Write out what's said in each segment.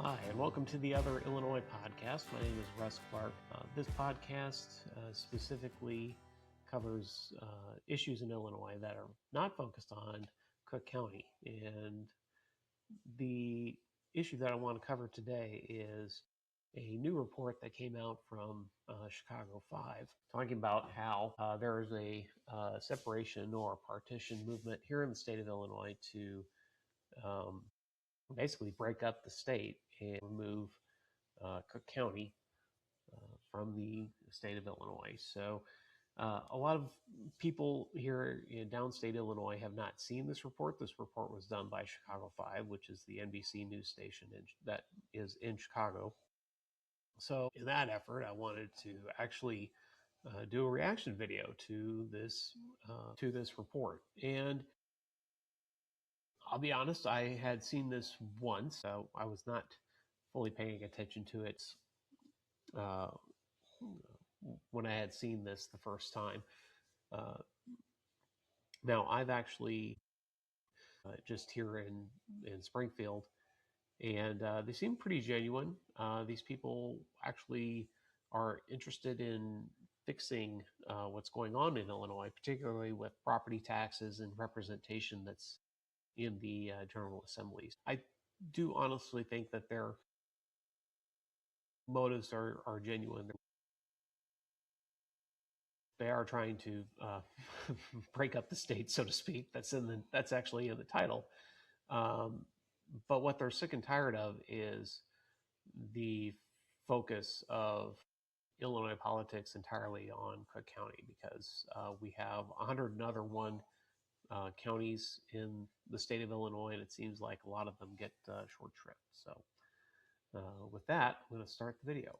Hi, and welcome to the Other Illinois podcast. My name is Russ Clark. This podcast specifically covers issues in Illinois that are not focused on Cook County. And the issue that I want to cover today is a new report that came out from Chicago 5, talking about how there is a separation or partition movement here in the state of Illinois to basically break up the state and remove Cook County from the state of Illinois. So a lot of people here in downstate Illinois have not seen this report. This report was done by Chicago 5, which is the NBC news station that is in Chicago. So in that effort, I wanted to actually do a reaction video to this report. And I'll be honest, I had seen this once, so I was not fully paying attention to it when I had seen this the first time. Now, I've actually just here in Springfield, and they seem pretty genuine. These people actually are interested in fixing what's going on in Illinois, particularly with property taxes and representation that's in the General Assemblies. I do honestly think that their motives are genuine. They are trying to break up the state, so to speak. That's actually in the title. But what they're sick and tired of is the focus of Illinois politics entirely on Cook County, because we have 101 counties in the state of Illinois, and it seems like a lot of them get short shrift. So with that, I'm going to start the video.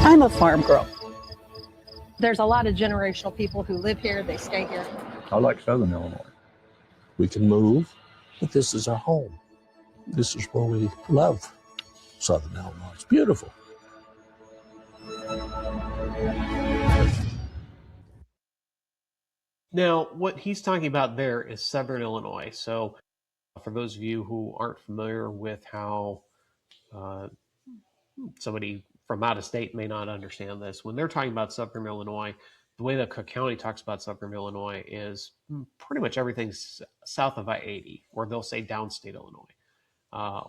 I'm a farm girl. There's a lot of generational people who live here, they stay here. I like Southern Illinois. We can move, but this is our home. This is where we love Southern Illinois. It's beautiful. Now, what he's talking about there is Southern Illinois. So for those of you who aren't familiar with how somebody from out of state may not understand this, when they're talking about Southern Illinois, the way that Cook County talks about Southern Illinois is pretty much everything's south of I-80, or they'll say downstate Illinois.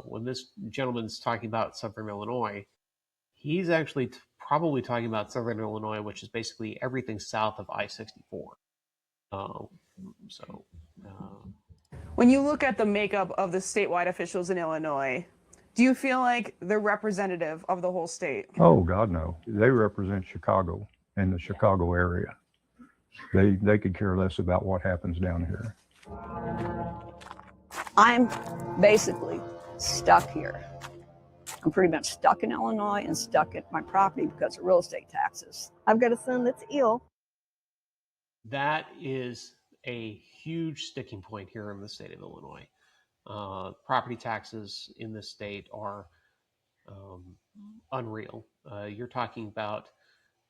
When this gentleman's talking about Southern Illinois, he's actually probably talking about Southern Illinois, which is basically everything south of I-64. When you look at the makeup of the statewide officials in Illinois, do you feel like they're representative of the whole state? Oh, God, no. They represent Chicago and the Chicago area. They could care less about what happens down here. I'm basically stuck here. I'm pretty much stuck in Illinois and stuck at my property because of real estate taxes. I've got a son that's ill. That is a huge sticking point here in the state of Illinois. Property taxes in this state are unreal. You're talking about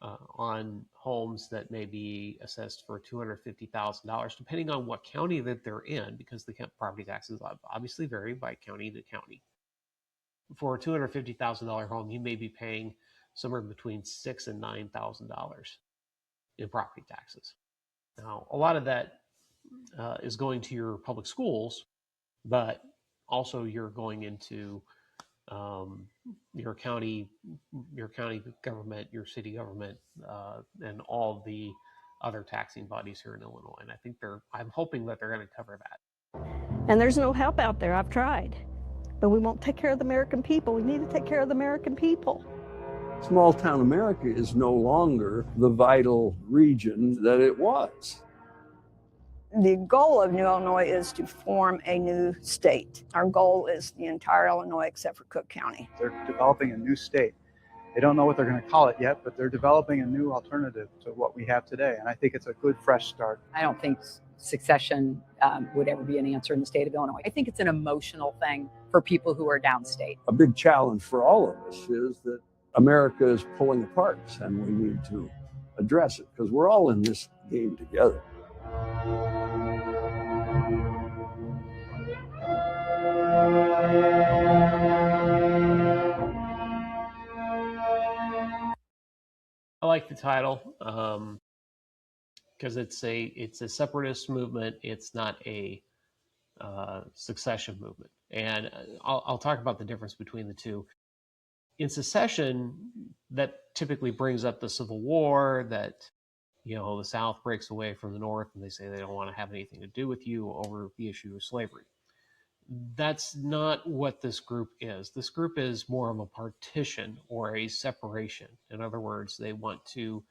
on homes that may be assessed for $250,000, depending on what county that they're in, because the property taxes obviously vary by county to county. For a $250,000 home, you may be paying somewhere between $6,000 and $9,000 in property taxes. Now, a lot of that is going to your public schools, but also you're going into your county government, your city government, and all the other taxing bodies here in Illinois. And I'm hoping that they're going to cover that. And there's no help out there. I've tried. But we won't take care of the American people. We need to take care of the American people. Small town America is no longer the vital region that it was. The goal of New Illinois is to form a new state. Our goal is the entire Illinois except for Cook County. They're developing a new state. They don't know what they're going to call it yet, but they're developing a new alternative to what we have today. And I think it's a good, fresh start. I don't think succession would ever be an answer in the state of Illinois. I think it's an emotional thing for people who are downstate. A big challenge for all of us is that America is pulling apart, and we need to address it because we're all in this game together. I like the title because it's a separatist movement. It's not a succession movement, and I'll talk about the difference between the two. In secession, that typically brings up the Civil War, that the South breaks away from the North and they say they don't want to have anything to do with you over the issue of slavery. That's not what this group is. This group is more of a partition or a separation. In other words, they want to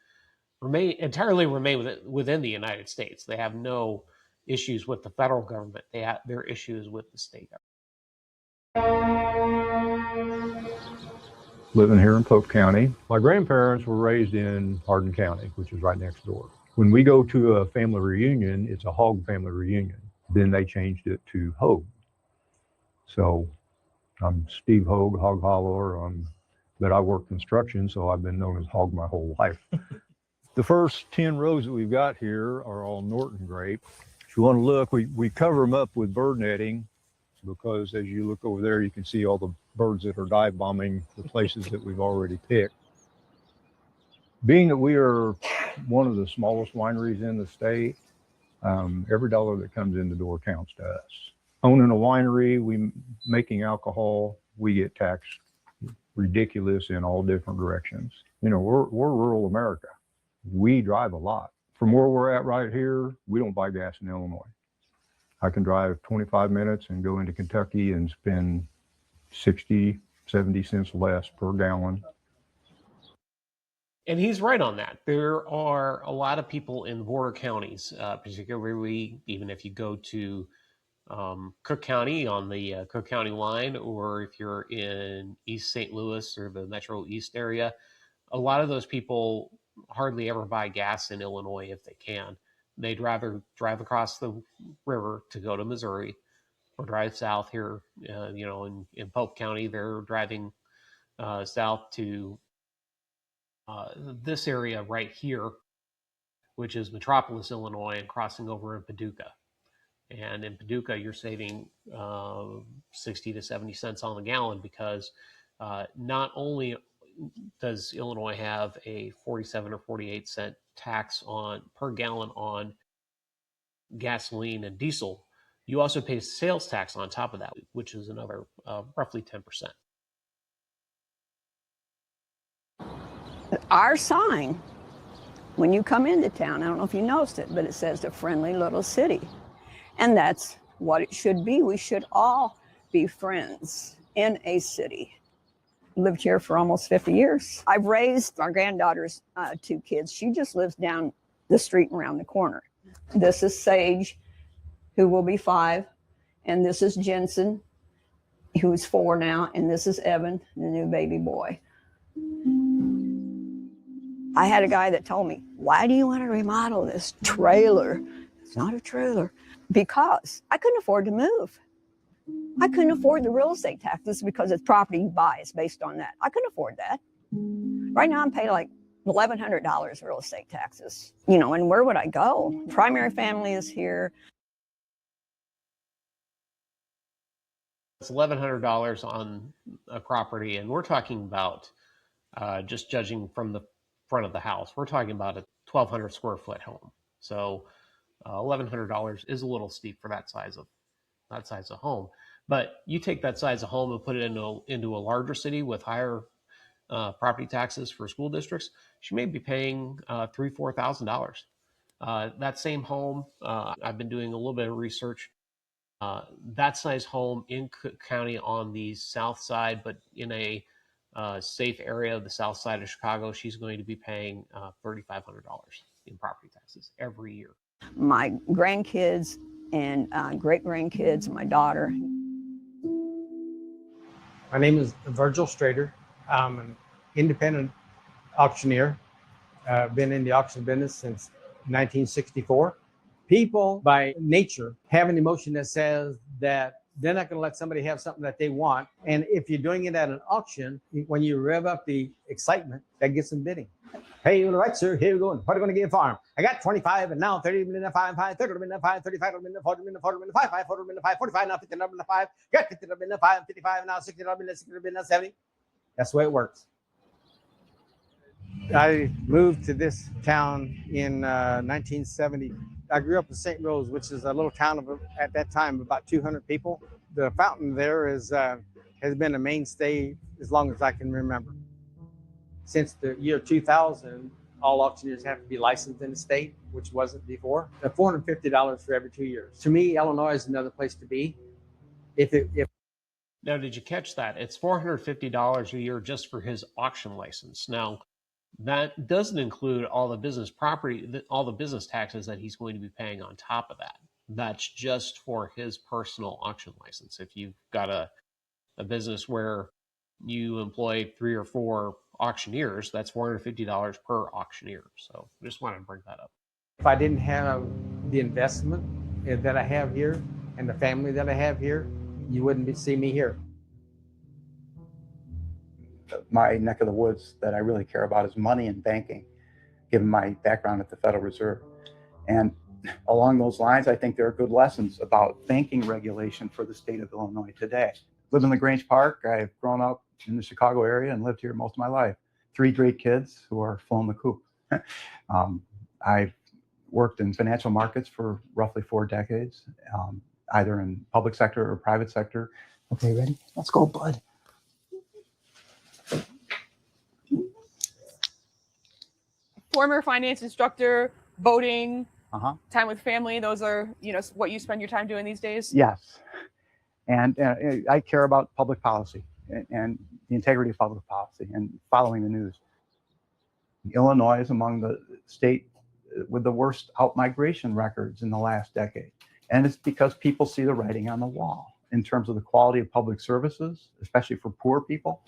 entirely remain within the United States. They have no issues with the federal government. They have their issues with the state government. Living here in Polk County. My grandparents were raised in Hardin County, which is right next door. When we go to a family reunion, it's a Hogg family reunion. Then they changed it to Hogue. So I'm Steve Hogue, Hog Hollower, but I work construction, so I've been known as Hogg my whole life. The first 10 rows that we've got here are all Norton grape. If you want to look, we cover them up with bird netting, because as you look over there, you can see all the birds that are dive bombing the places that we've already picked. Being that we are one of the smallest wineries in the state, every dollar that comes in the door counts to us. Owning a winery, making alcohol, we get taxed ridiculous in all different directions. We're rural America. We drive a lot. From where we're at right here, we don't buy gas in Illinois. I can drive 25 minutes and go into Kentucky and spend 60, 70 cents less per gallon. And he's right on that. There are a lot of people in border counties, particularly even if you go to Cook County on the Cook County line, or if you're in East St. Louis or the Metro East area, a lot of those people hardly ever buy gas in Illinois if they can. They'd rather drive across the river to go to Missouri, or drive south here. In Polk County, they're driving south to this area right here, which is Metropolis, Illinois, and crossing over in Paducah. And in Paducah, you're saving 60 to 70 cents on the gallon, because not only does Illinois have a 47 or 48 cent tax per gallon on gasoline and diesel, you also pay sales tax on top of that, which is another roughly 10%. Our sign, when you come into town, I don't know if you noticed it, but it says a friendly little city. And that's what it should be. We should all be friends in a city. Lived here for almost 50 years. I've raised our granddaughter's 2 kids. She just lives down the street and around the corner. This is Sage, who will be 5. And this is Jensen, who's 4 now. And this is Evan, the new baby boy. I had a guy that told me, why do you want to remodel this trailer? It's not a trailer. Because I couldn't afford to move. I couldn't afford the real estate taxes, because it's property you buy. It's based on that. I couldn't afford that. Right now I'm paying like $1,100 real estate taxes. And where would I go? Primary family is here. It's $1,100 on a property, and we're talking about, just judging from the front of the house, we're talking about a 1,200 square foot home. So $1,100 is a little steep for that size of home. But you take that size of home and put it into a larger city with higher property taxes for school districts, you may be paying $3,000-$4,000. That same home, I've been doing a little bit of research. That size home in Cook County on the south side, but in a safe area of the south side of Chicago, she's going to be paying $3,500 in property taxes every year. My grandkids and great-grandkids, my daughter. My name is Virgil Strader. I'm an independent auctioneer. I've been in the auction business since 1964. People by nature have an emotion that says that they're not going to let somebody have something that they want. And if you're doing it at an auction, when you rev up the excitement, that gets them bidding. Hey, all right, sir, here we go. What are you going to get farm? I got 25, and now 30 minute 5, 30 minute 5, 35 minute 40 minute 40 minute 5, 40 minute 5, 45, now 50 minute 5, got 50 minute 5, 55, now 60 minute 60 minute 70. That's the way it works. I moved to this town in 1970. I grew up in St. Rose, which is a little town of, at that time, about 200 people. The fountain there has been a mainstay as long as I can remember. Since the year 2000, all auctioneers have to be licensed in the state, which wasn't before. $450 for every 2 years. To me, Illinois is another place to be. Now, did you catch that? It's $450 a year just for his auction license. Now, that doesn't include all the business property, all the business taxes that he's going to be paying on top of that. That's just for his personal auction license. If you've got a business where you employ 3 or 4 auctioneers, that's $450 per auctioneer. So I just wanted to bring that up. If I didn't have the investment that I have here and the family that I have here, you wouldn't see me here. My neck of the woods that I really care about is money and banking, given my background at the Federal Reserve. And along those lines, I think there are good lessons about banking regulation for the state of Illinois today. Live in LaGrange Park. I've grown up in the Chicago area and lived here most of my life. 3 great kids who are full in the coop. I've worked in financial markets for roughly 4 decades, either in public sector or private sector. Okay, ready? Let's go, bud. Former finance instructor, boating, Uh-huh. time with family. Those are, what you spend your time doing these days? Yes. And I care about public policy and the integrity of public policy and following the news. Illinois is among the state with the worst out-migration records in the last decade. And it's because people see the writing on the wall in terms of the quality of public services, especially for poor people,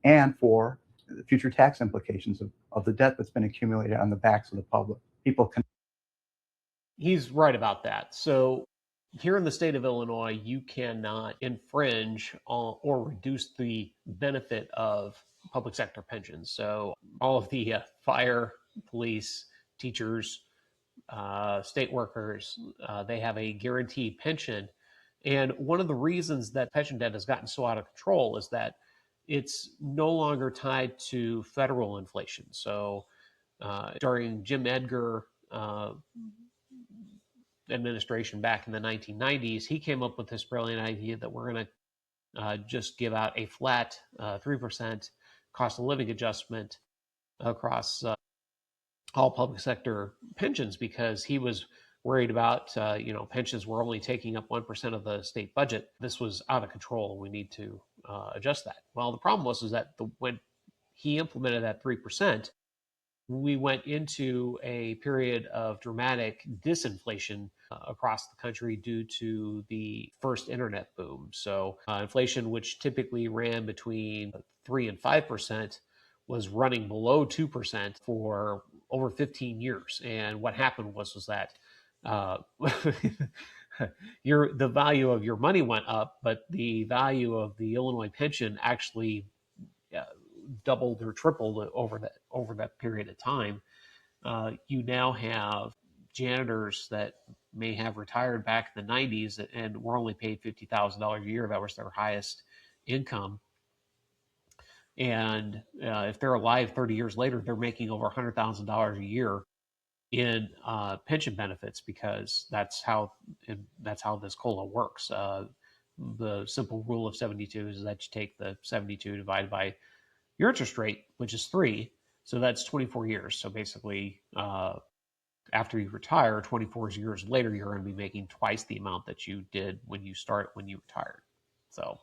and for the future tax implications of the debt that's been accumulated on the backs of the public. People can. He's right about that. So here in the state of Illinois, you cannot infringe on or reduce the benefit of public sector pensions. So all of the fire, police, teachers, state workers, they have a guaranteed pension. And one of the reasons that pension debt has gotten so out of control is that it's no longer tied to federal inflation. So during Jim Edgar administration back in the 1990s, he came up with this brilliant idea that we're going to just give out a flat 3% cost of living adjustment across all public sector pensions, because he was worried about, pensions were only taking up 1% of the state budget. This was out of control, and we need to adjust that. Well, the problem was that when he implemented that 3%, we went into a period of dramatic disinflation across the country due to the first internet boom. So inflation, which typically ran between 3 and 5%, was running below 2% for over 15 years. And what happened was that the value of your money went up, but the value of the Illinois pension actually doubled or tripled over that period of time. You now have janitors that may have retired back in the 90s and were only paid $50,000 a year. That was their highest income. And if they're alive 30 years later, they're making over $100,000 a year in pension benefits, because that's how this COLA works. The simple rule of 72 is that you take the 72 divided by your interest rate, which is 3. So that's 24 years. So basically, after you retire, 24 years later, you're going to be making twice the amount that you did when you retired. So,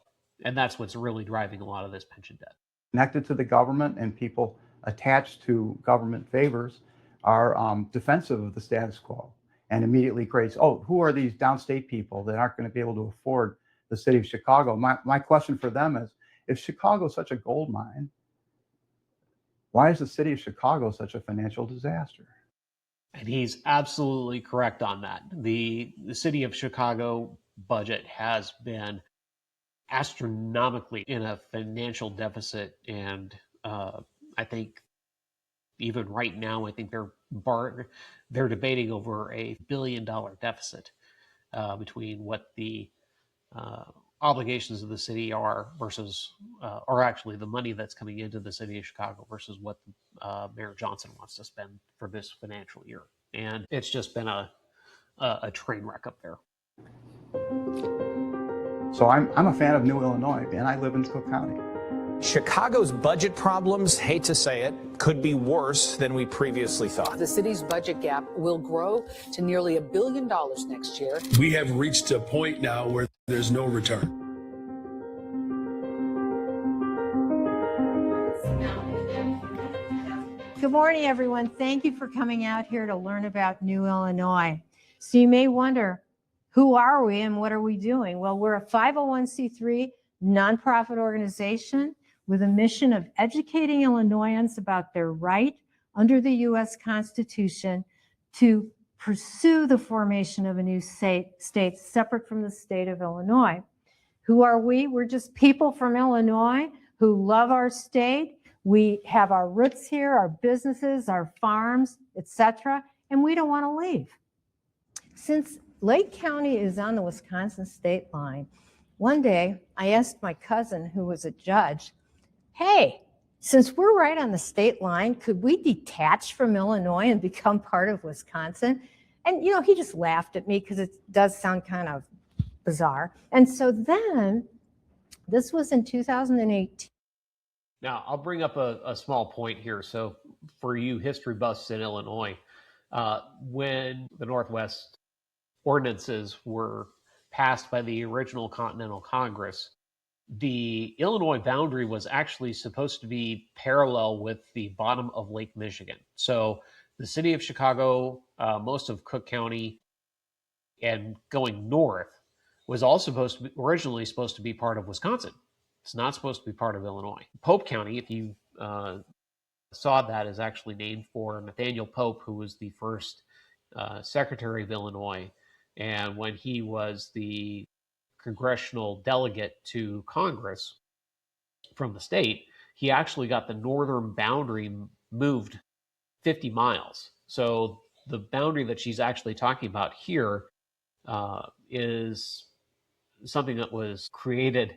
and that's what's really driving a lot of this pension debt. Connected to the government, and people attached to government favors are defensive of the status quo and immediately creates, who are these downstate people that aren't going to be able to afford the city of Chicago? My question for them is, if Chicago is such a gold mine, why is the city of Chicago such a financial disaster? And he's absolutely correct on that. The city of Chicago budget has been astronomically in a financial deficit. And I think even right now, I think they're debating over $1 billion deficit between what the obligations of the city are versus, or actually the money that's coming into the city of Chicago versus what Mayor Johnson wants to spend for this financial year. And it's just been a train wreck up there. So I'm a fan of New Illinois, and I live in Cook County. Chicago's budget problems, hate to say it, could be worse than we previously thought. The city's budget gap will grow to nearly $1 billion next year. We have reached a point now where there's no return. Good morning, everyone. Thank you for coming out here to learn about New Illinois. So you may wonder, who are we and what are we doing? Well, we're a 501c3 nonprofit organization with a mission of educating Illinoisans about their right under the U.S. Constitution to pursue the formation of a new state separate from the state of Illinois. Who are we? We're just people from Illinois who love our state. We have our roots here, our businesses, our farms, etc., and we don't want to leave. Since Lake County is on the Wisconsin state line, one day I asked my cousin, who was a judge, hey, since we're right on the state line, could we detach from Illinois and become part of Wisconsin? And, you know, he just laughed at me because it does sound kind of bizarre. And so then, this was in 2018. Now, I'll bring up a small point here. So for you history buffs in Illinois, when the Northwest ordinances were passed by the original Continental Congress, the Illinois boundary was actually supposed to be parallel with the bottom of Lake Michigan. So the city of Chicago, most of Cook County, and going north was all originally supposed to be part of Wisconsin. It's not supposed to be part of Illinois. Pope County, if you saw that, is actually named for Nathaniel Pope, who was the first Secretary of Illinois. And when he was the congressional delegate to Congress from the state, he actually got the northern boundary moved 50 miles. So the boundary that she's actually talking about here is something that was created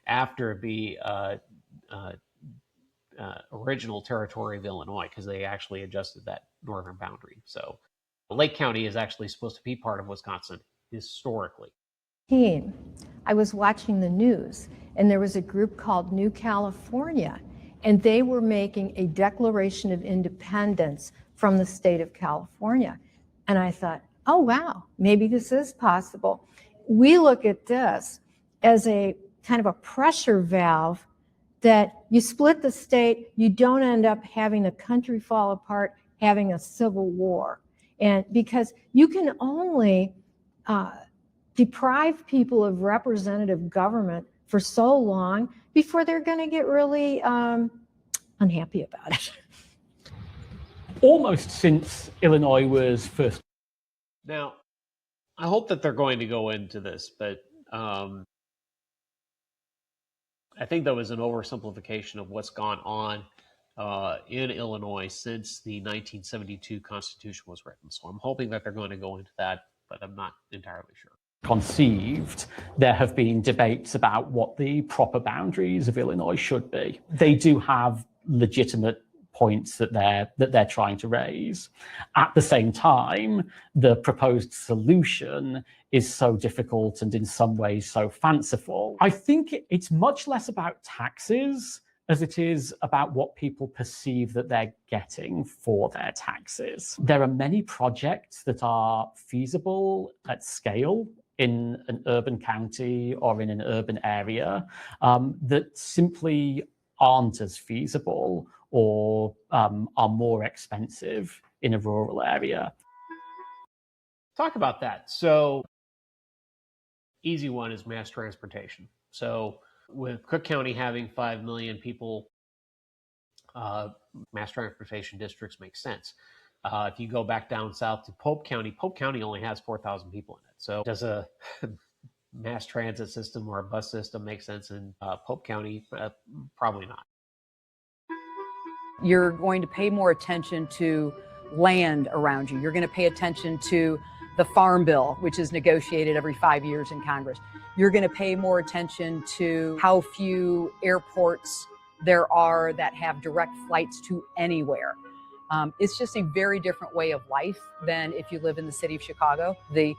after the original territory of Illinois, because they actually adjusted that northern boundary. So Lake County is actually supposed to be part of Wisconsin historically. I was watching the news, and there was a group called New California, and they were making a declaration of independence from the state of California. And I thought, oh, wow, maybe this is possible. We look at this as a kind of a pressure valve that you split the state, you don't end up having the country fall apart, having a civil war. And because you can only deprive people of representative government for so long before they're going to get really unhappy about it. Almost since Illinois was first. Now, I hope that they're going to go into this, but I think that was an oversimplification of what's gone on in Illinois since the 1972 Constitution was written. So I'm hoping that they're going to go into that, but I'm not entirely sure. Conceived, there have been debates about what the proper boundaries of Illinois should be. They do have legitimate points that they're trying to raise. At the same time, the proposed solution is so difficult and in some ways so fanciful. I think it's much less about taxes as it is about what people perceive that they're getting for their taxes. There are many projects that are feasible at scale in an urban county or in an urban area that simply aren't as feasible or are more expensive in a rural area. Talk about that. So, easy one is mass transportation. So, with Cook County having 5 million people, mass transportation districts make sense. If you go back down south to Pope County only has 4,000 people in it. So does mass transit system or a bus system make sense in Pope County? Probably not. You're going to pay more attention to land around you. You're going to pay attention to the Farm Bill, which is negotiated every 5 years in Congress. You're going to pay more attention to how few airports there are that have direct flights to anywhere. It's just a very different way of life than if you live in the city of Chicago. The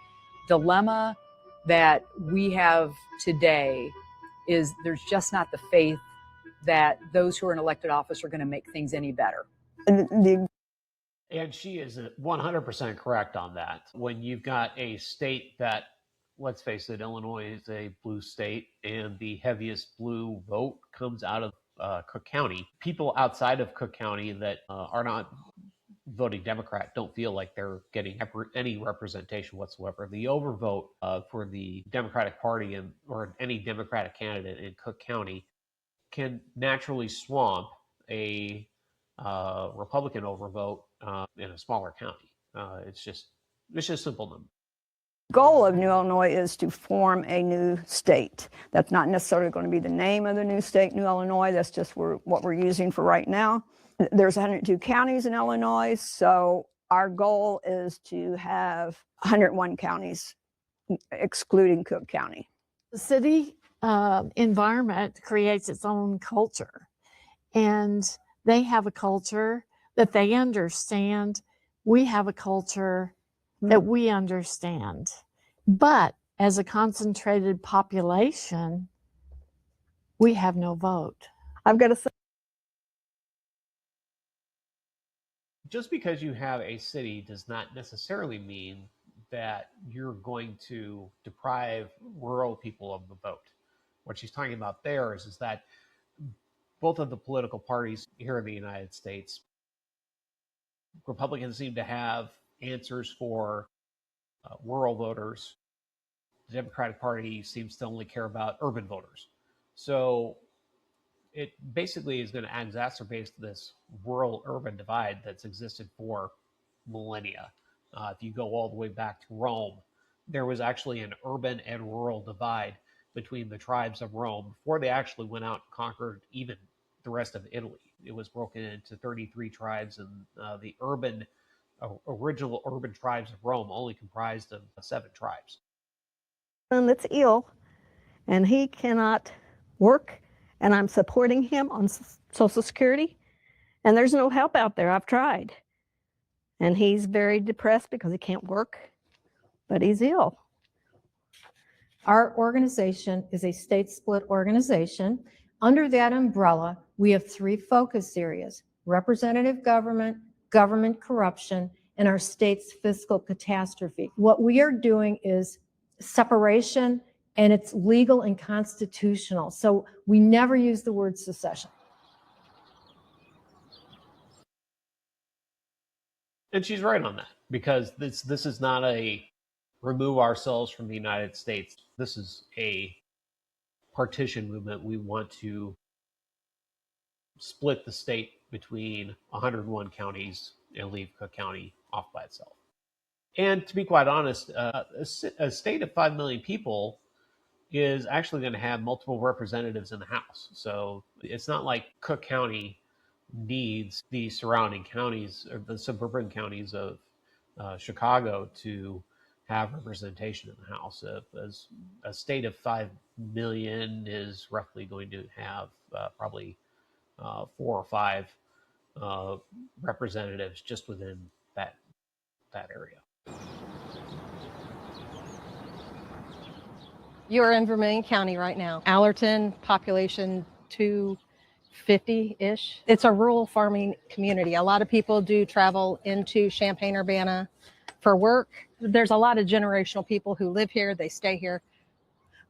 dilemma that we have today is there's just not the faith that those who are in elected office are going to make things any better. And she is 100% correct on that. When you've got a state that, let's face it, Illinois is a blue state, and the heaviest blue vote comes out of Cook County. People outside of Cook County that are not voting Democrat don't feel like they're getting any representation whatsoever. The overvote for the Democratic Party or any Democratic candidate in Cook County can naturally swamp a Republican overvote in a smaller county. It's just simple number. Goal of New Illinois is to form a new state. That's not necessarily going to be the name of the new state, New Illinois. That's just what we're using for right now. There's 102 counties in Illinois, so our goal is to have 101 counties, excluding Cook County. The city environment creates its own culture, and they have a culture that they understand. We have a culture that we understand. But as a concentrated population, we have no vote. I've got to say, just because you have a city does not necessarily mean that you're going to deprive rural people of the vote. What she's talking about there is that both of the political parties here in the United States, Republicans seem to have answers for rural voters. The Democratic Party seems to only care about urban voters. So it basically is going to exacerbate this rural-urban divide that's existed for millennia. If you go all the way back to Rome, there was actually an urban and rural divide between the tribes of Rome before they actually went out and conquered even the rest of Italy. It was broken into 33 tribes, and the original urban tribes of Rome only comprised of 7 tribes. That's ill, and he cannot work, and I'm supporting him on Social Security, and there's no help out there. I've tried, and he's very depressed because he can't work, but he's ill. Our organization is a state split organization. Under that umbrella, we have 3 focus areas: representative government, government corruption, and our state's fiscal catastrophe. What we are doing is separation, and it's legal and constitutional. So we never use the word secession. And she's right on that, because this is not a remove ourselves from the United States. This is a partition movement. We want to split the state between 101 counties and leave Cook County off by itself. And to be quite honest, a state of 5 million people is actually going to have multiple representatives in the House. So it's not like Cook County needs the surrounding counties or the suburban counties of Chicago to have representation in the House. As a state of 5 million is roughly going to have probably 4 or 5 representatives just within that area. You're in Vermilion County right now. Allerton, population 250-ish. It's a rural farming community. A lot of people do travel into Champaign-Urbana for work. There's a lot of generational people who live here. They stay here.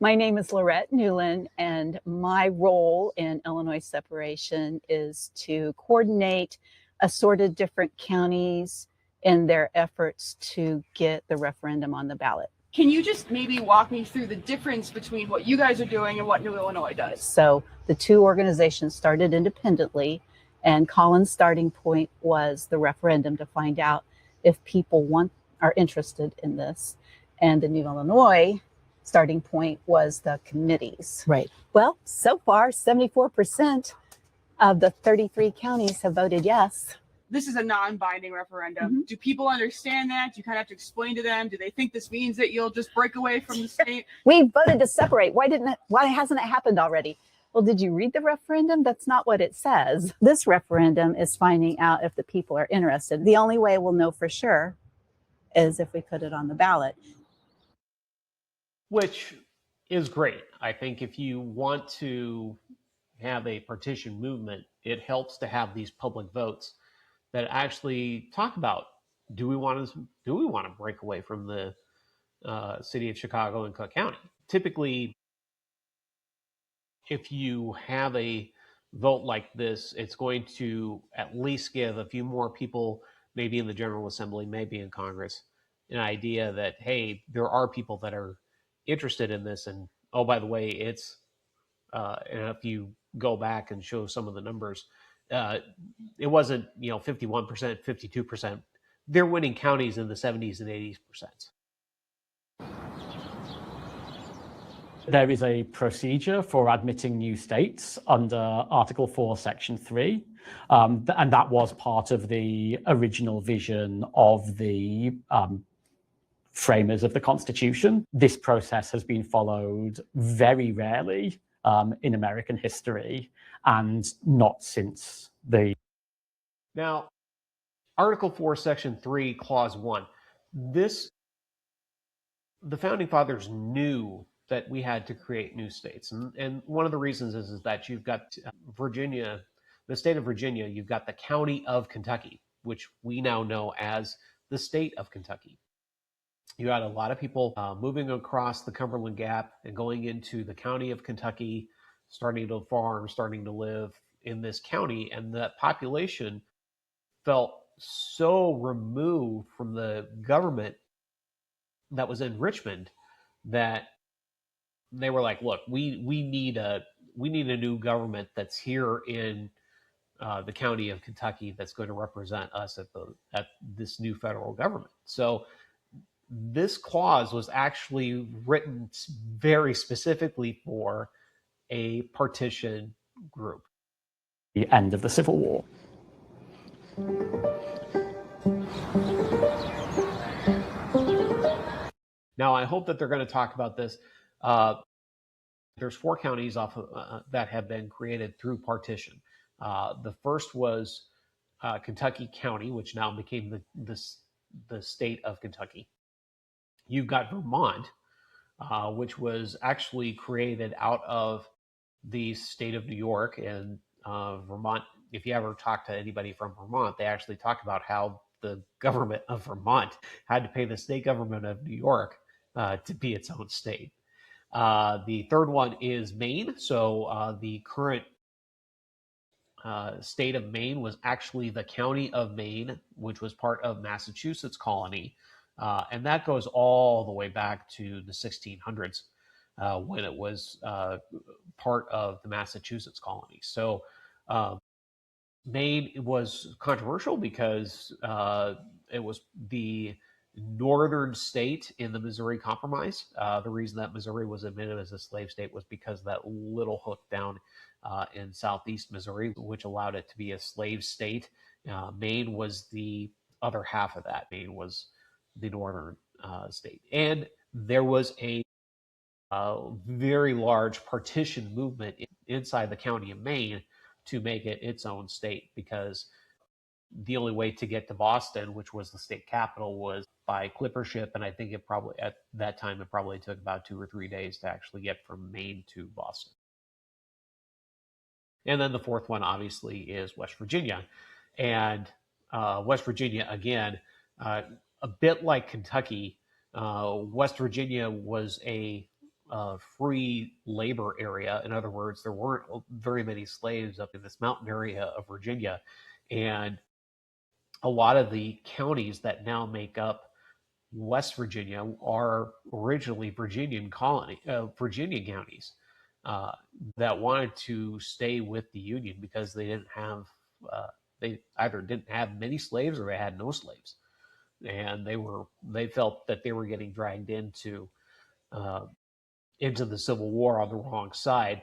My name is Lorette Newland, and my role in Illinois Separation is to coordinate assorted different counties in their efforts to get the referendum on the ballot. Can you just maybe walk me through the difference between what you guys are doing and what New Illinois does? So the 2 organizations started independently, and Colin's starting point was the referendum to find out if people are interested in this. And the New Illinois starting point was the committees. Right. Well, so far, 74% of the 33 counties have voted yes. This is a non-binding referendum. Do people understand that? Do you kind of have to explain to them? Do they think this means that you'll just break away from the state? We voted to separate. Why hasn't it happened already? Well, did you read the referendum? That's not what it says. This referendum is finding out if the people are interested. The only way we'll know for sure is if we put it on the ballot. Which is great. I think if you want to have a partition movement, it helps to have these public votes that actually talk about, do we want to break away from the city of Chicago and Cook County? Typically, if you have a vote like this, it's going to at least give a few more people, maybe in the General Assembly, maybe in Congress, an idea that, hey, there are people that are interested in this. And oh, by the way, it's, and if you go back and show some of the numbers, it wasn't, 51%, 52%. They're winning counties in the 70s and 80s percent. There is a procedure for admitting new states under Article 4, Section 3, and that was part of the original vision of the framers of the Constitution. This process has been followed very rarely in American history, and not since the... Now, Article 4, Section 3, Clause 1. The Founding Fathers knew that we had to create new states. And one of the reasons is that you've got Virginia, the state of Virginia, you've got the county of Kentucky, which we now know as the state of Kentucky. You had a lot of people moving across the Cumberland Gap and going into the county of Kentucky, starting to farm, starting to live in this county. And that population felt so removed from the government that was in Richmond that they were like, look, we need a new government that's here in the county of Kentucky that's going to represent us at this new federal government. So this clause was actually written very specifically for a partition group. The end of the Civil War. Now, I hope that they're going to talk about this. There's 4 counties that have been created through partition. The first was Kentucky County, which now became the state of Kentucky. You've got Vermont, which was actually created out of the state of New York. And Vermont, if you ever talk to anybody from Vermont, they actually talk about how the government of Vermont had to pay the state government of New York to be its own state. The third one is Maine. So the current state of Maine was actually the county of Maine, which was part of Massachusetts colony. And that goes all the way back to the 1600s when it was part of the Massachusetts colony. So Maine was controversial because it was the northern state in the Missouri Compromise. The reason that Missouri was admitted as a slave state was because of that little hook down in southeast Missouri, which allowed it to be a slave state. Maine was the other half of that. Maine was the northern state. And there was a very large partition movement inside the county of Maine to make it its own state, because the only way to get to Boston, which was the state capital, was by clipper ship. And I think it probably, at that time, it probably took about 2 or 3 days to actually get from Maine to Boston. And then the fourth one, obviously, is West Virginia. And West Virginia, again, a bit like Kentucky, West Virginia was a free labor area. In other words, there weren't very many slaves up in this mountain area of Virginia. And a lot of the counties that now make up West Virginia are originally Virginian counties that wanted to stay with the Union because they didn't have, they either didn't have many slaves or they had no slaves. And they felt that they were getting dragged into into the Civil War on the wrong side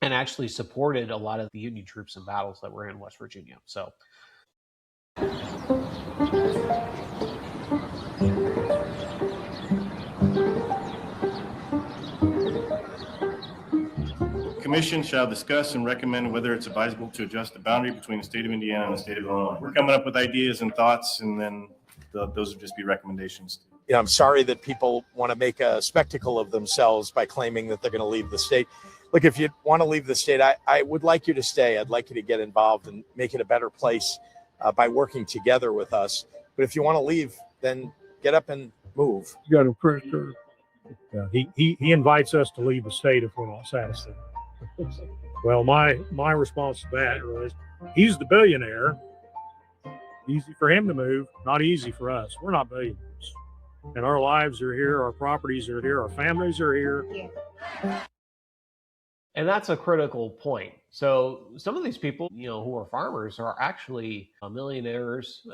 and actually supported a lot of the Union troops in battles that were in West Virginia. So Commission shall discuss and recommend whether it's advisable to adjust the boundary between the state of Indiana and the state of Illinois. We're coming up with ideas and thoughts, and then those would just be recommendations. I'm sorry that people want to make a spectacle of themselves by claiming that they're going to leave the state. Look, if you want to leave the state, I would like you to stay. I'd like you to get involved and make it a better place by working together with us. But if you want to leave, then get up and move. You got a printer. He invites us to leave the state if we're not satisfied. Well, my response to that was, he's the billionaire. Easy for him to move, not easy for us. We're not billionaires. And our lives are here, our properties are here, our families are here. yeah. And that's a critical point. So some of these people, who are farmers are actually millionaires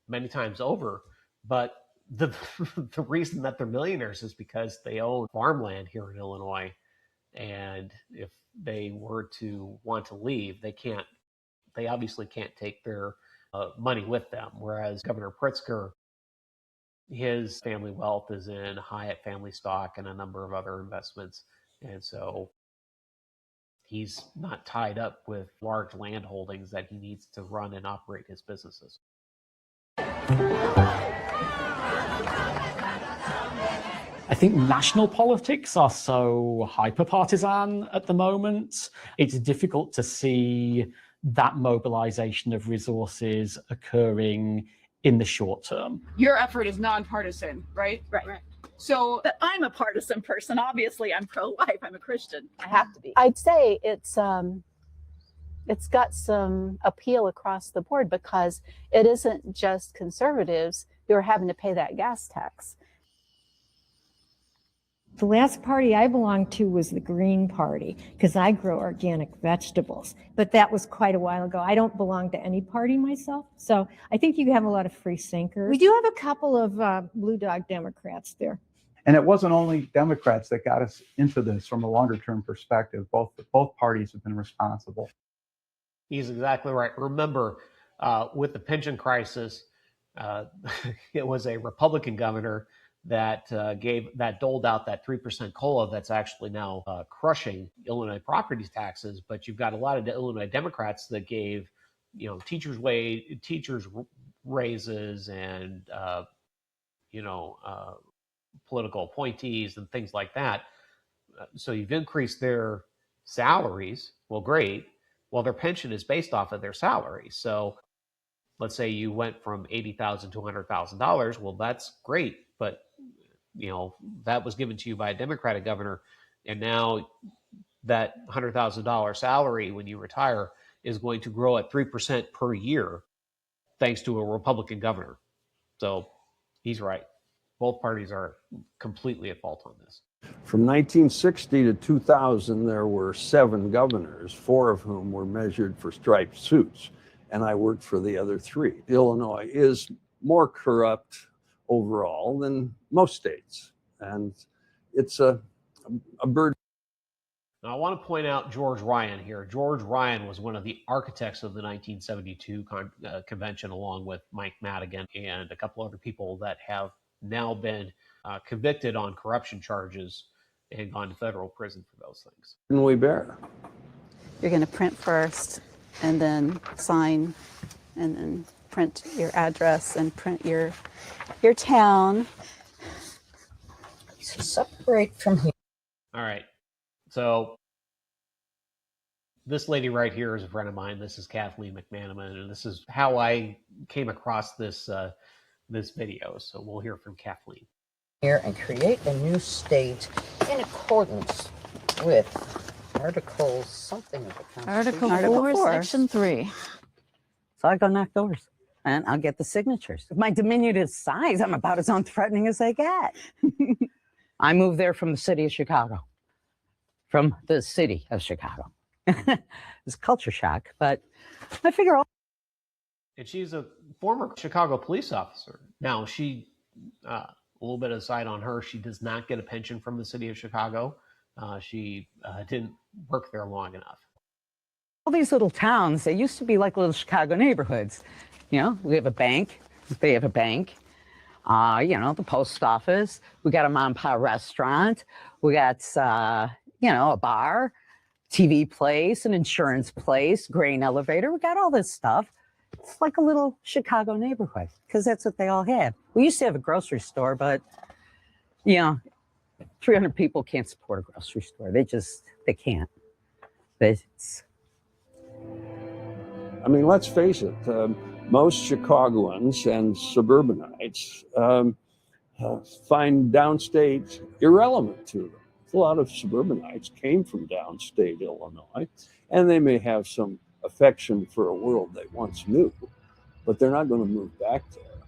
many times over. But the reason that they're millionaires is because they own farmland here in Illinois. And if they were to want to leave, they obviously can't take their money with them. Whereas Governor Pritzker, his family wealth is in Hyatt family stock and a number of other investments. And so he's not tied up with large land holdings that he needs to run and operate his businesses. I think national politics are so hyper-partisan at the moment. It's difficult to see that mobilization of resources occurring in the short term. Your effort is nonpartisan, right? Right. So, but I'm a partisan person. Obviously, I'm pro-life. I'm a Christian. I have to be. I'd say it's got some appeal across the board because it isn't just conservatives who are having to pay that gas tax. The last party I belonged to was the Green Party because I grow organic vegetables, but that was quite a while ago. I don't belong to any party myself, so I think you have a lot of free thinkers. We do have a couple of blue dog Democrats there. And it wasn't only Democrats that got us into this from a longer term perspective. Both parties have been responsible. He's exactly right. Remember, with the pension crisis, it was a Republican governor that doled out that 3% COLA that's actually now crushing Illinois property taxes. But you've got a lot of Illinois Democrats that gave, teachers raises and political appointees and things like that. So you've increased their salaries. Well, great. Well, their pension is based off of their salary. So let's say you went from $80,000 to $100,000. Well, that's great. But, that was given to you by a Democratic governor. And now that $100,000 salary when you retire is going to grow at 3% per year, thanks to a Republican governor. So he's right. Both parties are completely at fault on this. From 1960 to 2000, there were 7 governors, 4 of whom were measured for striped suits, and I worked for the other 3. Illinois is more corrupt overall than most states, and it's a burden. Now, I want to point out George Ryan here. George Ryan was one of the architects of the 1972 convention, along with Mike Madigan and a couple other people that have now been convicted on corruption charges and gone to federal prison for those things. Can we bear? You're going to print first and then sign and then print your address and print your town. So separate from here. All right. So this lady right here is a friend of mine. This is Kathleen McManaman, and this is how I came across this video. So we'll hear from Kathleen. Here and create a new state in accordance with Article something of the Constitution. Article 4, Section 3. So I go knock doors and I'll get the signatures. With my diminutive size, I'm about as unthreatening as they get. I moved there from the city of Chicago. From the city of Chicago. It's culture shock, but I figure all. And she's a former Chicago police officer. Now, she little bit of aside on her. She does not get a pension from the city of Chicago. She didn't work there long enough. All these little towns, they used to be like little Chicago neighborhoods. You know, we have a bank, they have a bank, you know, the post office, we got a mom and pop restaurant, we got, you know, a bar, TV place, an insurance place, grain elevator, we got all this stuff. It's like a little Chicago neighborhood because that's what they all had. We used to have a grocery store, but, you know, 300 people can't support a grocery store. They can't. I mean, let's face it, most Chicagoans and suburbanites find downstate irrelevant to them. A lot of suburbanites came from downstate Illinois, and they may have some affection for a world they once knew, but they're not going to move back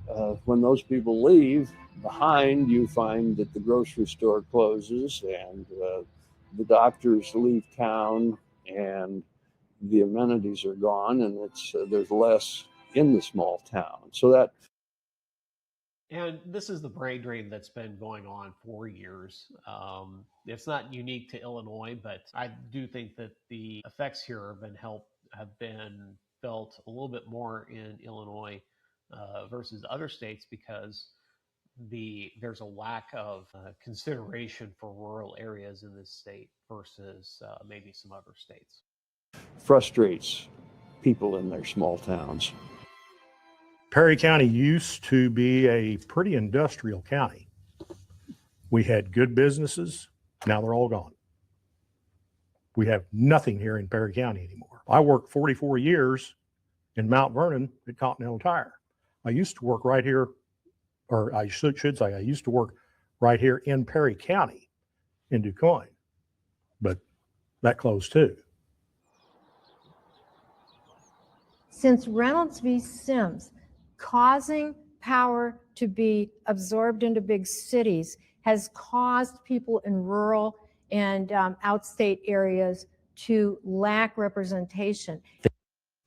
there. When those people leave behind, you find that the grocery store closes and the doctors leave town and the amenities are gone, and there's less in the small town. So that. And this is the brain drain that's been going on for years. It's not unique to Illinois, but I do think that the effects here have been felt a little bit more in Illinois versus other states because there's a lack of consideration for rural areas in this state versus maybe some other states. Frustrates people in their small towns. Perry County used to be a pretty industrial county. We had good businesses. Now they're all gone. We have nothing here in Perry County anymore. I worked 44 years in Mount Vernon at Continental Tire. I used to work right here, or I should say I used to work right here in Perry County in DuQuoin, but that closed too. Since Reynolds v. Sims, causing power to be absorbed into big cities has caused people in rural and outstate areas to lack representation.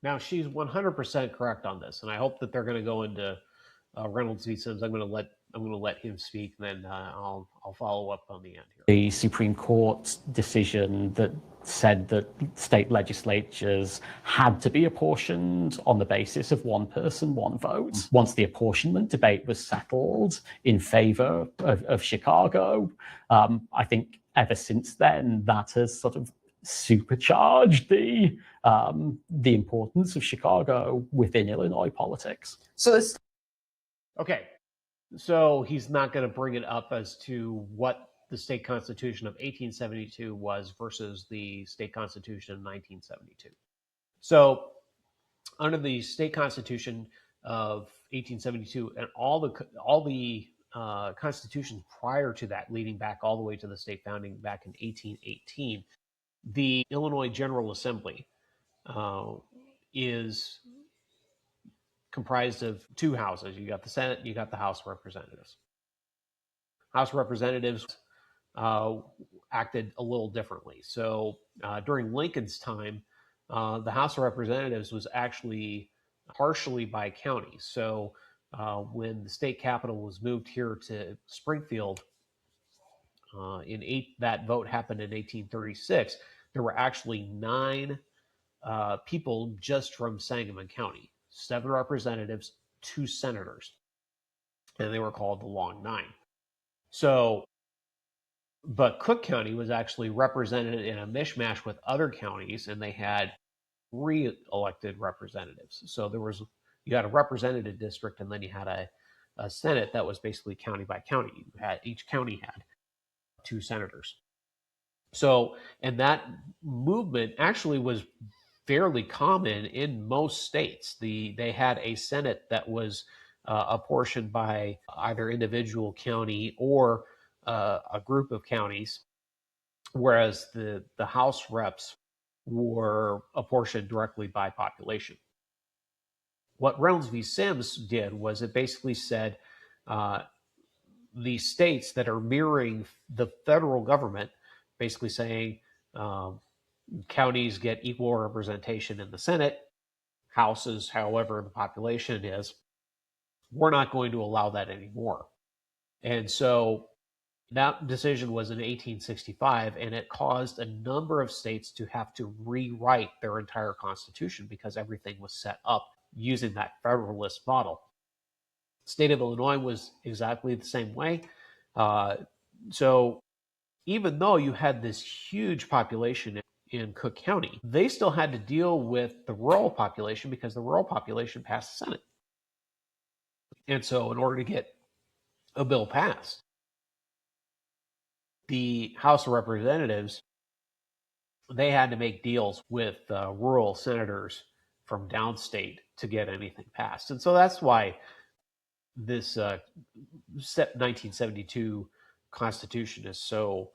Now, she's 100% correct on this, and I hope that they're going to go into Reynolds v. Sims. I'm going to let him speak, and then I'll follow up on the end here. The Supreme Court's decision that said that state legislatures had to be apportioned on the basis of one person, one vote. Once the apportionment debate was settled in favor of Chicago, I think ever since then that has sort of supercharged the importance of Chicago within Illinois politics. Okay, so he's not going to bring it up as to what the state constitution of 1872 was versus the state constitution of 1972. So under the state constitution of 1872 and all the constitutions prior to that, leading back all the way to the state founding back in 1818, the Illinois General Assembly is comprised of two houses. You got the Senate, you got the House of Representatives. House of Representatives acted a little differently. So during Lincoln's time, the House of Representatives was actually partially by county. So when the state capital was moved here to Springfield, that vote happened in 1836, there were actually 9 people just from Sangamon County, 7 representatives, 2 senators, and they were called the Long Nine. So, but Cook County was actually represented in a mishmash with other counties, and they had 3 elected representatives. So you had a representative district, and then you had a Senate that was basically county by county. Each county had 2 senators. So, and that movement actually was fairly common in most states. They had a Senate that was apportioned by either individual county or a group of counties, whereas the House reps were apportioned directly by population. What Reynolds v. Sims did was it basically said the states that are mirroring the federal government, basically saying counties get equal representation in the Senate, houses, however the population is, we're not going to allow that anymore. And so that decision was in 1865, and it caused a number of states to have to rewrite their entire constitution because everything was set up using that federalist model. The state of Illinois was exactly the same way. So even though you had this huge population in Cook County, they still had to deal with the rural population because the rural population passed the Senate. And so in order to get a bill passed, the House of Representatives, they had to make deals with rural senators from downstate to get anything passed. And so that's why this 1972 Constitution is so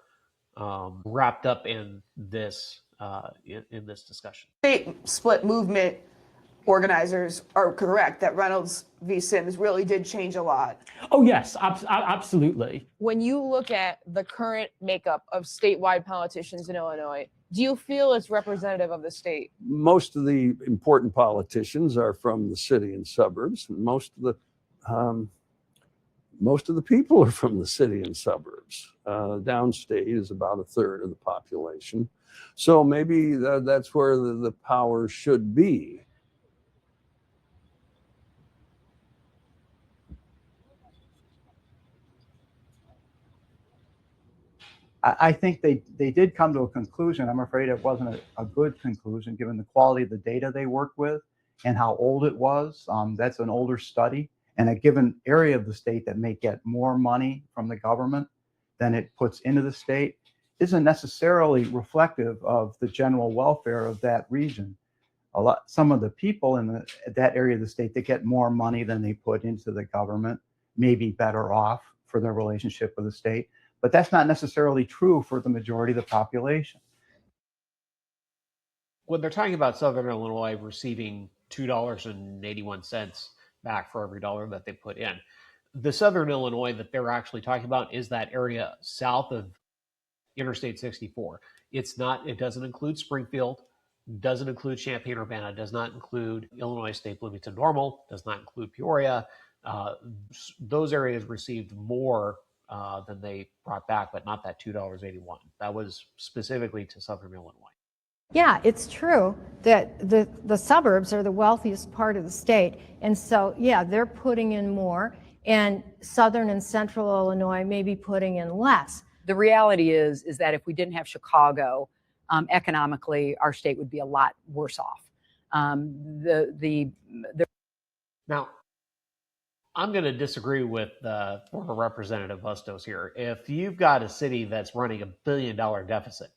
wrapped up in this discussion. State split movement organizers are correct that Reynolds v. Sims really did change a lot. Oh, yes, absolutely. When you look at the current makeup of statewide politicians in Illinois, do you feel it's representative of the state? Most of the important politicians are from the city and suburbs. Most of the people are from the city and suburbs. Downstate is about a third of the population. So maybe that's where the power should be. I think they did come to a conclusion. I'm afraid it wasn't a good conclusion given the quality of the data they worked with and how old it was. That's an older study. And a given area of the state that may get more money from the government than it puts into the state isn't necessarily reflective of the general welfare of that region. Some of the people in that area of the state that get more money than they put into the government may be better off for their relationship with the state. But that's not necessarily true for the majority of the population. When they're talking about Southern Illinois receiving $2.81 back for every dollar that they put in, the Southern Illinois that they're actually talking about is that area south of Interstate 64. It doesn't include Springfield, doesn't include Champaign-Urbana, does not include Illinois State Bloomington-Normal, does not include Peoria. Those areas received more than they brought back, but not that $2.81. That was specifically to Southern Illinois. Yeah, it's true that the suburbs are the wealthiest part of the state. And so, yeah, they're putting in more, and Southern and Central Illinois may be putting in less. The reality is that if we didn't have Chicago, economically, our state would be a lot worse off. Now, I'm going to disagree with former Representative Bustos here. If you've got a city that's running $1 billion deficit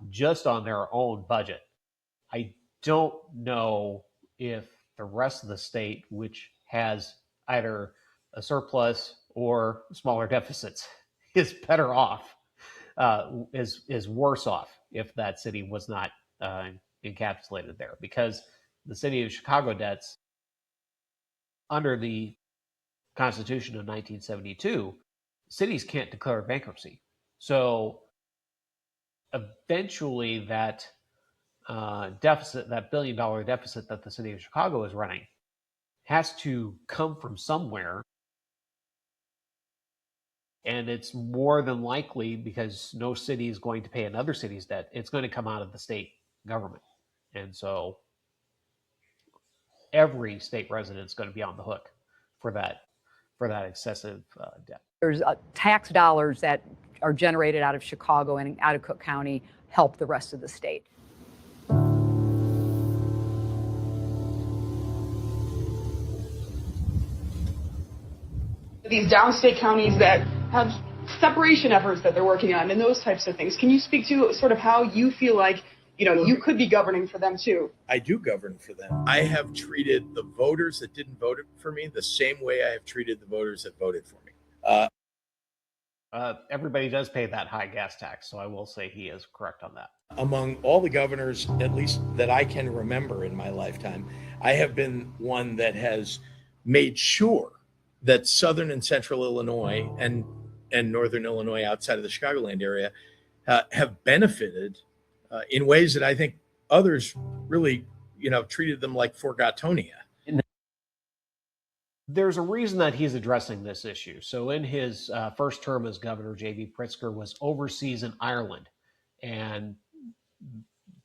just on their own budget, I don't know if the rest of the state, which has either a surplus or smaller deficits, is better off, is worse off if that city was not encapsulated there. Because the city of Chicago debts, under the Constitution of 1972, cities can't declare bankruptcy. So eventually that deficit, that $1 billion deficit that the city of Chicago is running, has to come from somewhere. And it's more than likely, because no city is going to pay another city's debt, it's going to come out of the state government. And so every state resident is going to be on the hook for that excessive debt. There's tax dollars that are generated out of Chicago and out of Cook County help the rest of the state. These downstate counties that have separation efforts that they're working on and those types of things. Can you speak to sort of how you feel like, you could be governing for them too? I do govern for them. I have treated the voters that didn't vote for me the same way I have treated the voters that voted for me. Everybody does pay that high gas tax, so I will say he is correct on that. Among all the governors, at least that I can remember in my lifetime, I have been one that has made sure that Southern and Central Illinois and Northern Illinois outside of the Chicagoland area have benefited in ways that I think others really, treated them like Forgotonia. There's a reason that he's addressing this issue. So in his first term as governor, J.B. Pritzker was overseas in Ireland and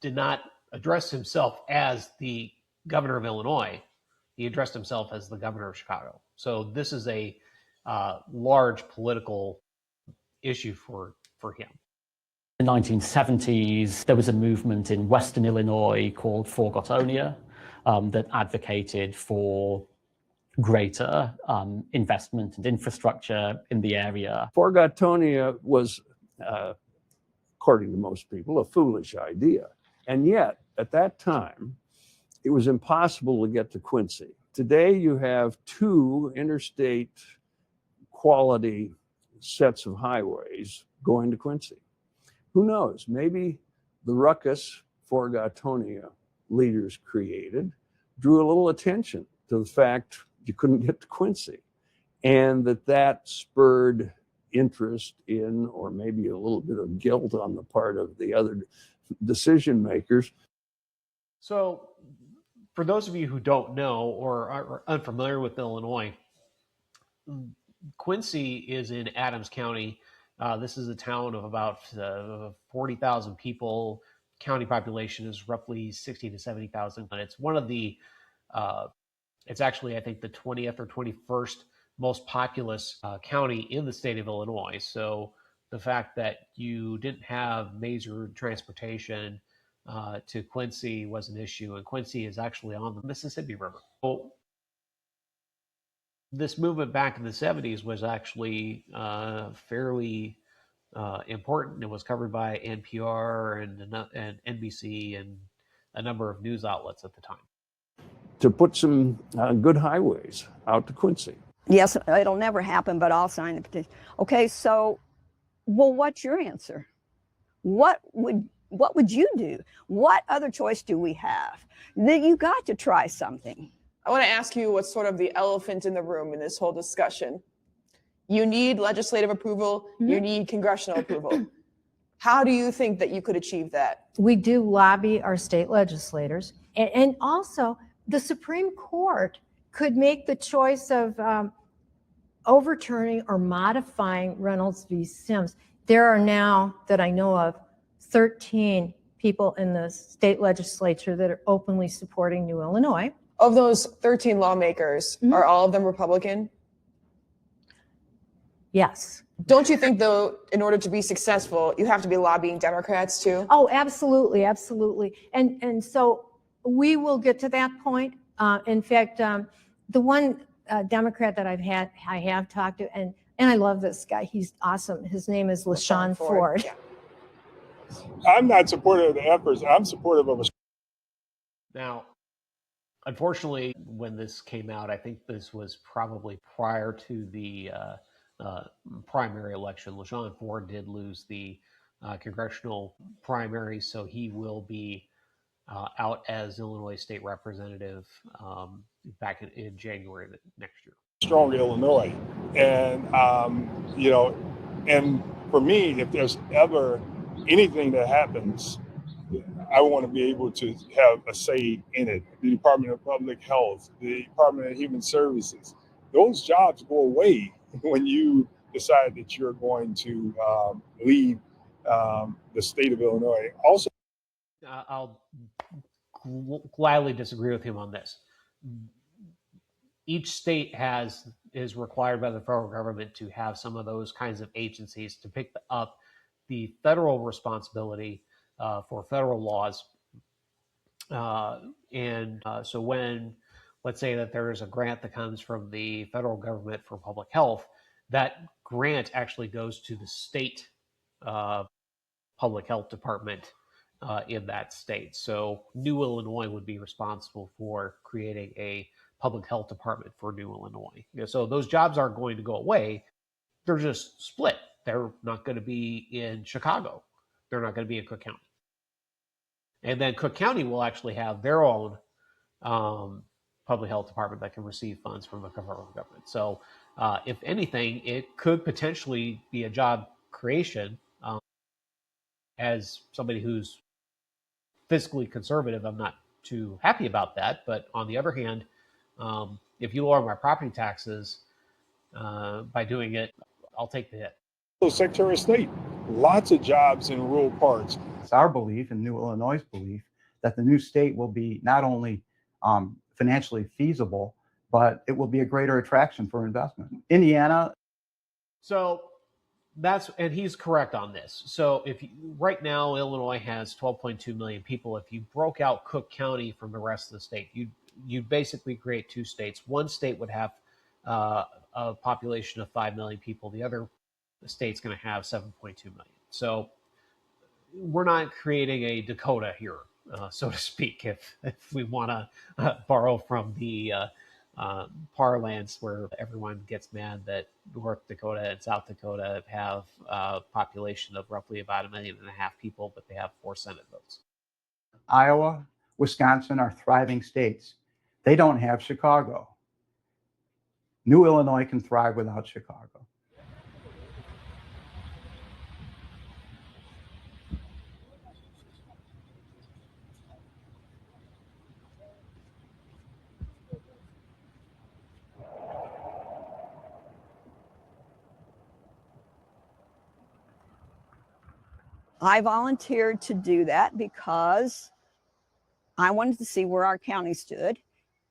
did not address himself as the governor of Illinois. He addressed himself as the governor of Chicago. So this is a large political issue for him. In the 1970s, there was a movement in Western Illinois called Forgotonia that advocated for greater investment and infrastructure in the area. Forgotonia was, according to most people, a foolish idea. And yet, at that time, it was impossible to get to Quincy. Today, you have 2 interstate quality sets of highways going to Quincy. Who knows? Maybe the ruckus Forgotonia leaders created drew a little attention to the fact you couldn't get to Quincy, and that spurred interest in, or maybe a little bit of guilt on the part of the other decision makers. So for those of you who don't know or are unfamiliar with Illinois, Quincy is in Adams County. This is a town of about 40,000 people. County population is roughly 60 to 70,000. And it's one of the, it's actually, I think, the 20th or 21st most populous county in the state of Illinois. So the fact that you didn't have major transportation to Quincy was an issue. And Quincy is actually on the Mississippi River. So this movement back in the 70s was actually fairly important. It was covered by NPR and NBC and a number of news outlets at the time. To put some good highways out to Quincy. Yes, it'll never happen, but I'll sign the petition. Okay, so, well, what's your answer? What would you do? What other choice do we have? That you got to try something. I want to ask you what's sort of the elephant in the room in this whole discussion. You need legislative approval, you need congressional approval. How do you think that you could achieve that? We do lobby our state legislators, and also the Supreme Court could make the choice of overturning or modifying Reynolds v. Sims. There are now, that I know of, 13 people in the state legislature that are openly supporting New Illinois. Of those 13 lawmakers, are all of them Republican? Yes. Don't you think, though, in order to be successful, you have to be lobbying Democrats too? Oh, absolutely, absolutely. And so we will get to that point. In fact, the one Democrat that I have talked to, and I love this guy. He's awesome. His name is LaShawn Ford. Yeah. I'm not supportive of the efforts. I'm supportive of a. Now, unfortunately, when this came out, I think this was probably prior to the primary election. LaShawn Ford did lose the congressional primary, so he will be out as Illinois state representative back in January next year. Strong Illinois, and you know, and for me, if there's ever anything that happens, I want to be able to have a say in it. The Department of Public Health, the Department of Human Services, those jobs go away when you decide that you're going to leave the state of Illinois. Also, I'll gladly disagree with him on this. Each state is required by the federal government to have some of those kinds of agencies to pick up the federal responsibility for federal laws. So when, let's say that there is a grant that comes from the federal government for public health, that grant actually goes to the state public health department in that state. So New Illinois would be responsible for creating a public health department for New Illinois. So those jobs aren't going to go away. They're just split. They're not going to be in Chicago. They're not going to be in Cook County. And then Cook County will actually have their own public health department that can receive funds from the federal government. So if anything, it could potentially be a job creation. As somebody who's fiscally conservative, I'm not too happy about that. But on the other hand, if you lower my property taxes by doing it, I'll take the hit. So Secretary of State, lots of jobs in rural parts. It's our belief and New Illinois' belief that the new state will be not only financially feasible, but it will be a greater attraction for investment. Indiana. So and he's correct on this. So right now, Illinois has 12.2 million people. If you broke out Cook County from the rest of the state, you'd basically create two states. One state would have a population of 5 million people. The other state's going to have 7.2 million. So we're not creating a Dakota here, so to speak, if we want to borrow from the parlance where everyone gets mad that North Dakota and South Dakota have a population of roughly about 1.5 million people, but they have 4 Senate votes. Iowa, Wisconsin are thriving states. They don't have Chicago. New Illinois can thrive without Chicago. I volunteered to do that because I wanted to see where our county stood.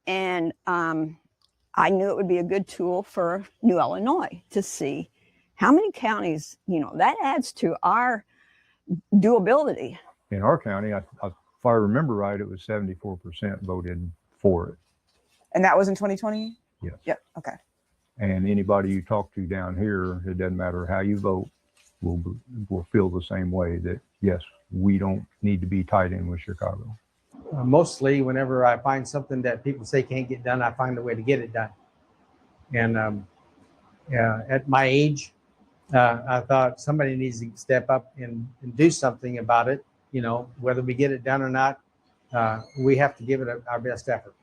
And I knew it would be a good tool for New Illinois to see how many counties, that adds to our doability. In our county, if I remember right, it was 74% voted for it. And that was in 2020? Yes. Yep. Okay. And anybody you talk to down here, it doesn't matter how you vote, will feel the same way that, yes, we don't need to be tied in with Chicago. Mostly whenever I find something that people say can't get done, I find a way to get it done. And at my age, I thought somebody needs to step up and do something about it. Whether we get it done or not, we have to give it our best effort.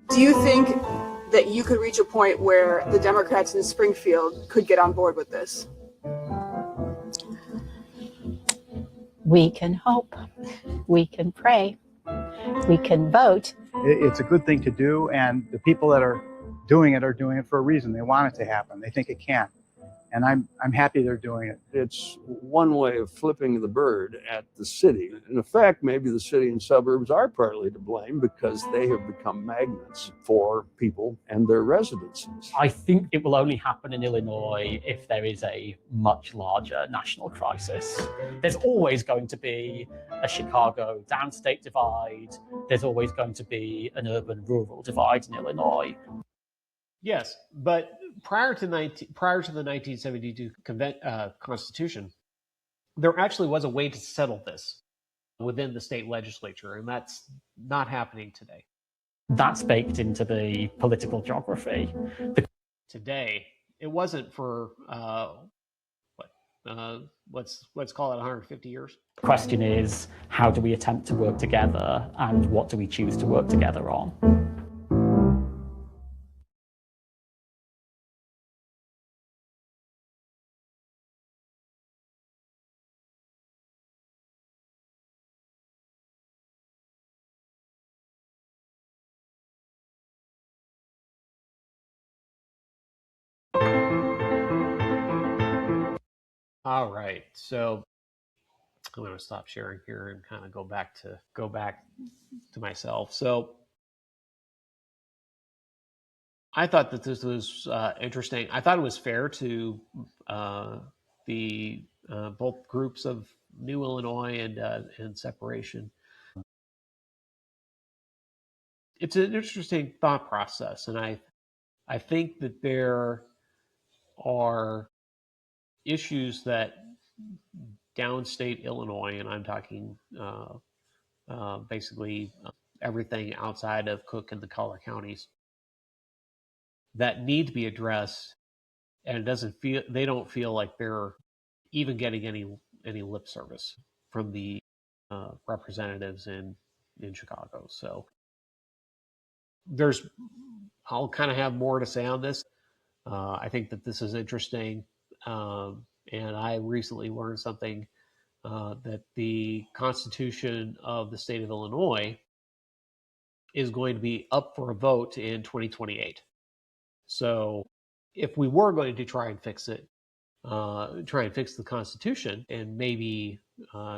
Do you think that you could reach a point where the Democrats in Springfield could get on board with this? We can hope, we can pray, we can vote. It's a good thing to do, and the people that are doing it for a reason. They want it to happen. They think it can. And I'm happy they're doing it. It's one way of flipping the bird at the city. In effect, maybe the city and suburbs are partly to blame because they have become magnets for people and their residences. I think it will only happen in Illinois if there is a much larger national crisis. There's always going to be a Chicago downstate divide. There's always going to be an urban-rural divide in Illinois. Yes, but prior to the 1972 Constitution, there actually was a way to settle this within the state legislature, and that's not happening today. That's baked into the political geography. Today, it wasn't for let's call it 150 years. The question is, how do we attempt to work together, and what do we choose to work together on? All right, so I'm going to stop sharing here and kind of go back to myself. So I thought that this was interesting. I thought it was fair to the both groups of New Illinois and Separation. It's an interesting thought process, and I think that there are issues that downstate Illinois, and I'm talking basically everything outside of Cook and the Collier counties, that need to be addressed, and they don't feel like they're even getting any lip service from the representatives in Chicago. So I'll kind of have more to say on this. I think that this is interesting. And I recently learned something that the Constitution of the state of Illinois is going to be up for a vote in 2028. So if we were going to try and fix it, try and fix the Constitution and maybe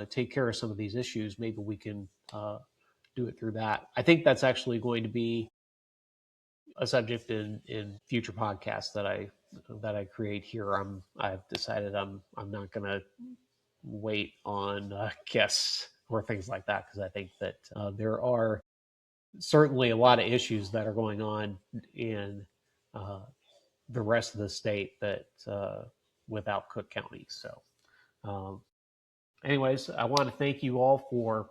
take care of some of these issues, maybe we can do it through that. I think that's actually going to be a subject in future podcasts that I create here. I've decided I'm not going to wait on guests or things like that, because I think that there are certainly a lot of issues that are going on in the rest of the state that without Cook County. So anyways, I want to thank you all for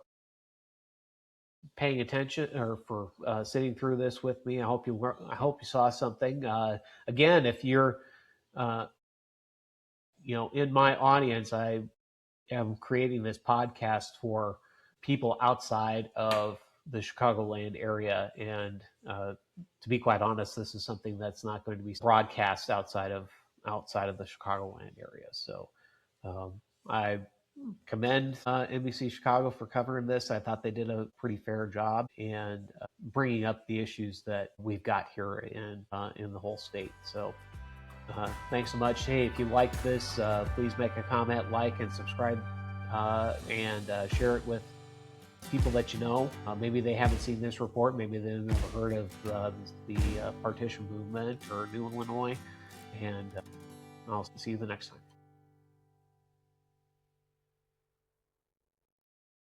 paying attention or for sitting through this with me. I hope you saw something. Again, if you're in my audience, I am creating this podcast for people outside of the Chicagoland area, and to be quite honest, this is something that's not going to be broadcast outside of the Chicagoland area. So I commend NBC Chicago for covering this. I thought they did a pretty fair job and bringing up the issues that we've got here in the whole state. So thanks so much. Hey, if you like this, please make a comment, like, and subscribe, and share it with people that you know. Maybe they haven't seen this report. Maybe they've never heard of the partition movement or New Illinois. And I'll see you the next time.